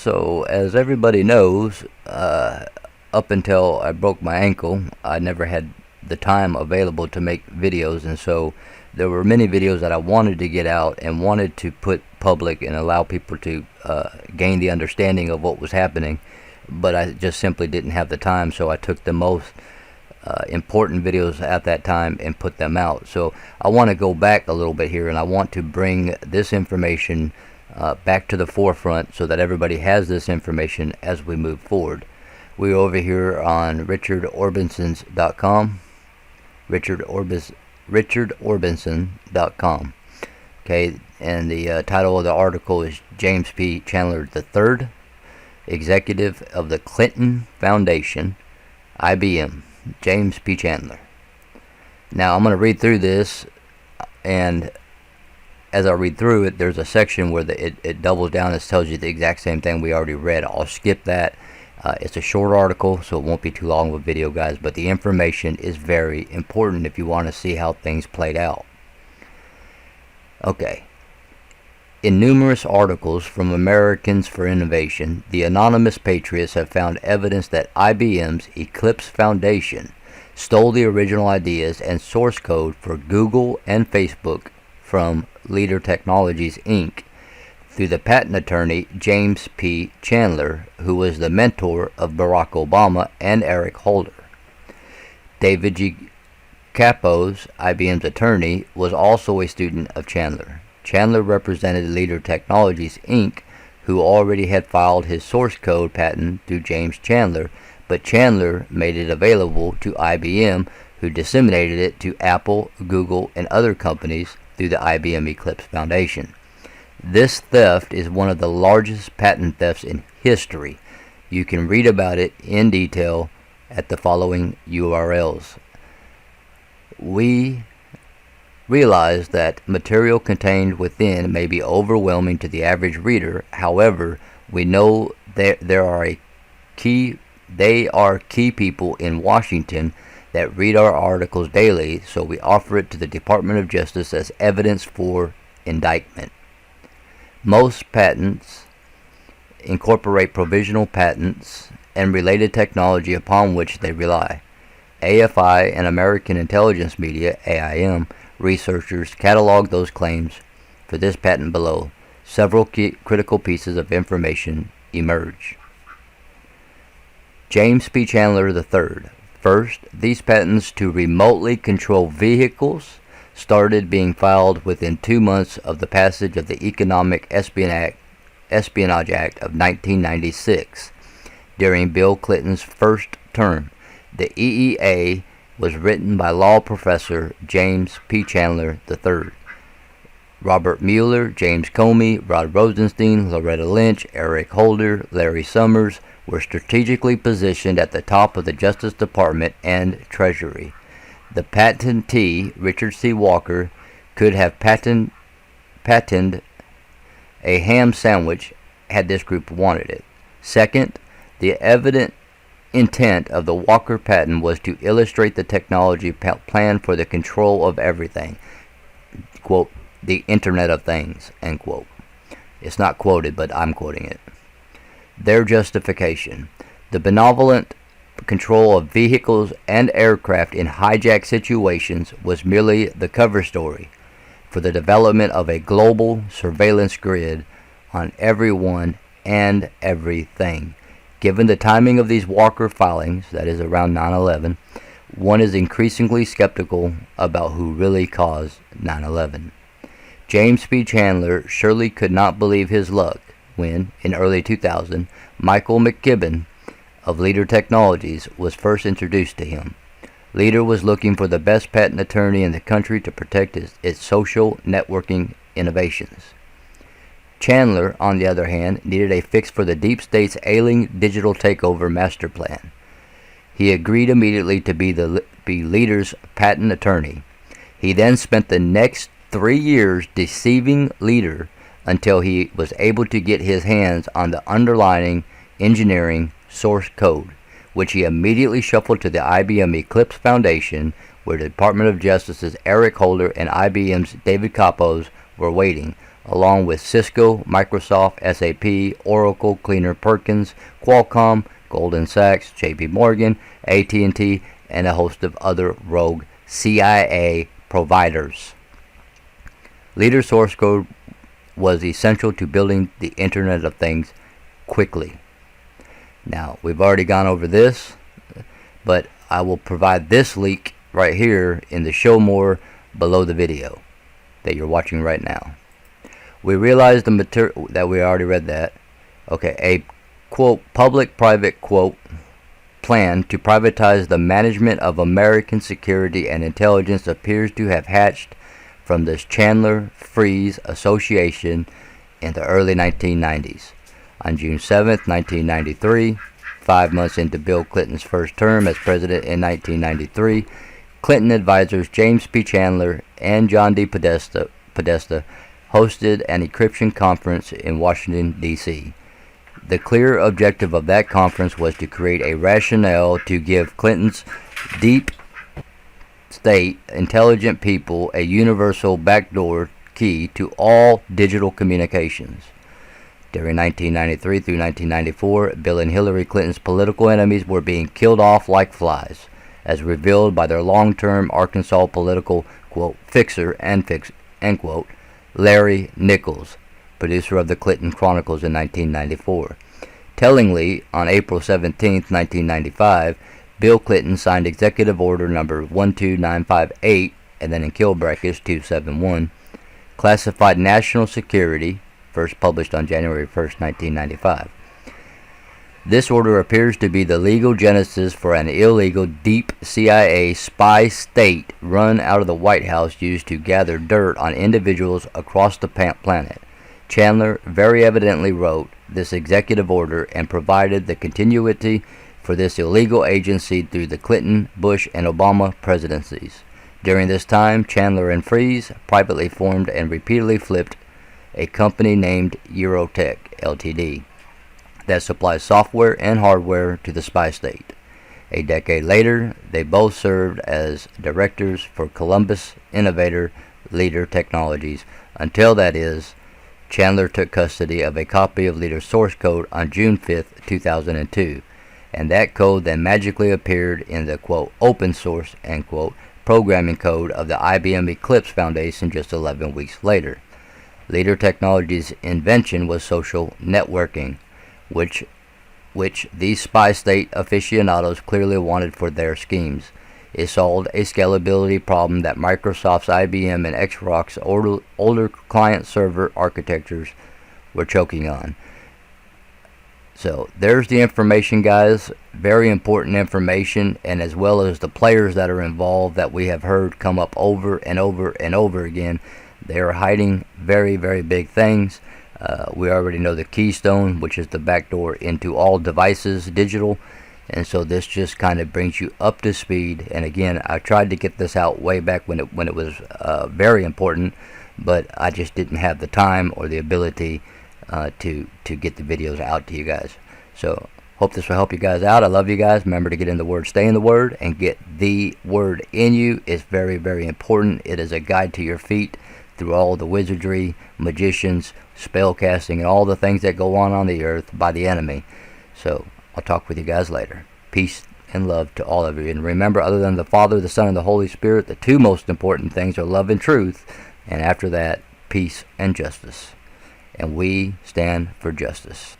So, as everybody knows, up until I broke my ankle, I never had the time available to make videos, and so there were many videos that I wanted to get out and wanted to put public and allow people to gain the understanding of what was happening, but I just simply didn't have the time, so I took the most important videos at that time and put them out. So I want to go back a little bit here, and I want to bring this information back to the forefront so that everybody has this information as we move forward. We're over here on richardorbisons.com, richardorbison.com. Okay, and the title of the article is James P. Chandler III, Executive of the Clinton Foundation, IBM. James P. Chandler. Now I'm going to read through this, and as I read through it, there's a section where it doubles down and tells you the exact same thing we already read. I'll skip that. It's a short article, so it won't be too long of a video, guys, but the information is very important if you want to see how things played out. Okay. In numerous articles from Americans for Innovation, the anonymous patriots have found evidence that IBM's Eclipse Foundation stole the original ideas and source code for Google and Facebook from Leader Technologies, Inc. through the patent attorney James P. Chandler, who was the mentor of Barack Obama and Eric Holder. David G. Capos, IBM's attorney, was also a student of Chandler. Chandler represented Leader Technologies, Inc., who already had filed his source code patent through James Chandler, but Chandler made it available to IBM, who disseminated it to Apple, Google, and other companies through the IBM Eclipse Foundation. This theft is one of the largest patent thefts in history. You can read about it in detail at the following URLs. We realize that material contained within may be overwhelming to the average reader. However, we know that they are key people in Washington that read our articles daily, so we offer it to the Department of Justice as evidence for indictment. Most patents incorporate provisional patents and related technology upon which they rely. AFI and American Intelligence Media, AIM, researchers catalog those claims for this patent below. Several critical pieces of information emerge. James P. Chandler III. First, these patents to remotely control vehicles started being filed within 2 months of the passage of the Economic Espionage Act of 1996 during Bill Clinton's first term. The EEA was written by law professor James P. Chandler III. Robert Mueller, James Comey, Rod Rosenstein, Loretta Lynch, Eric Holder, Larry Summers were strategically positioned at the top of the Justice Department and Treasury. The patentee, Richard C. Walker, could have patented a ham sandwich had this group wanted it. Second, the evident intent of the Walker patent was to illustrate the technology plan for the control of everything, quote, the Internet of Things, end quote. It's not quoted, but I'm quoting it. Their justification: the benevolent control of vehicles and aircraft in hijack situations was merely the cover story for the development of a global surveillance grid on everyone and everything. Given the timing of these Walker filings, that is around 9/11, one is increasingly skeptical about who really caused 9/11. James P. Chandler surely could not believe his luck when, in early 2000, Michael McKibben of Leader Technologies was first introduced to him. Leader was looking for the best patent attorney in the country to protect its social networking innovations. Chandler, on the other hand, needed a fix for the deep state's ailing digital takeover master plan. He agreed immediately to be Leader's patent attorney. He then spent the next 3 years deceiving Leader until he was able to get his hands on the underlying engineering source code, which he immediately shuffled to the IBM Eclipse Foundation, where the Department of Justice's Eric Holder and IBM's David Capos were waiting, along with Cisco, Microsoft, SAP, Oracle, Kleiner Perkins, Qualcomm, Goldman Sachs, JP Morgan, AT&T, and a host of other rogue CIA providers. Leader source code was essential to building the Internet of Things quickly. Now, we've already gone over this, but I will provide this link right here in the show more below the video that you're watching right now. We realized the material that we already read that. Okay, a quote public-private quote plan to privatize the management of American security and intelligence appears to have hatched from this Chandler III Association in the early 1990s. On June 7, 1993, 5 months into Bill Clinton's first term as president in 1993, Clinton advisors James P. Chandler and John D. Podesta hosted an encryption conference in Washington, D.C. The clear objective of that conference was to create a rationale to give Clinton's deep state intelligent people a universal backdoor key to all digital communications. During 1993 through 1994, Bill and Hillary Clinton's political enemies were being killed off like flies, as revealed by their long-term Arkansas political, quote, fixer, end quote, Larry Nichols, producer of the Clinton Chronicles in 1994. Tellingly, on April 17, 1995, Bill Clinton signed Executive Order number 12958, and then in kill brackets 271, classified national security, first published on January 1, 1995. This order appears to be the legal genesis for an illegal deep CIA spy state run out of the White House used to gather dirt on individuals across the planet. Chandler very evidently wrote this executive order and provided the continuity for this illegal agency through the Clinton, Bush, and Obama presidencies. During this time, Chandler and Fries privately formed and repeatedly flipped a company named Eurotech Ltd. that supplies software and hardware to the spy state. A decade later, they both served as directors for Columbus Innovator Leader Technologies until, that is, Chandler took custody of a copy of Leader's source code on June 5, 2002, and that code then magically appeared in the, quote, open source, end quote, programming code of the IBM Eclipse Foundation just 11 weeks later. Leader Technologies' invention was social networking, which these spy state aficionados clearly wanted for their schemes. It solved a scalability problem that Microsoft's IBM and Xerox older client-server architectures were choking on. So there's the information, guys. Very important information, and as well as the players that are involved that we have heard come up over and over and over again. They are hiding very, very big things. We already know the keystone, which is the backdoor into all devices, digital. And so this just kind of brings you up to speed. And again, I tried to get this out way back when it was very important, but I just didn't have the time or the ability to get the videos out to you guys. So hope this will help you guys out. I love you guys. Remember to get in the Word, stay in the Word, and get the Word in you. It's very, very important. It is a guide to your feet through all the wizardry, magicians, spell casting, and all the things that go on the earth by the enemy. So I'll talk with you guys later. Peace and love to all of you. And remember, other than the Father, the Son, and the Holy Spirit, the two most important things are love and truth. And after that, peace and justice. And we stand for justice.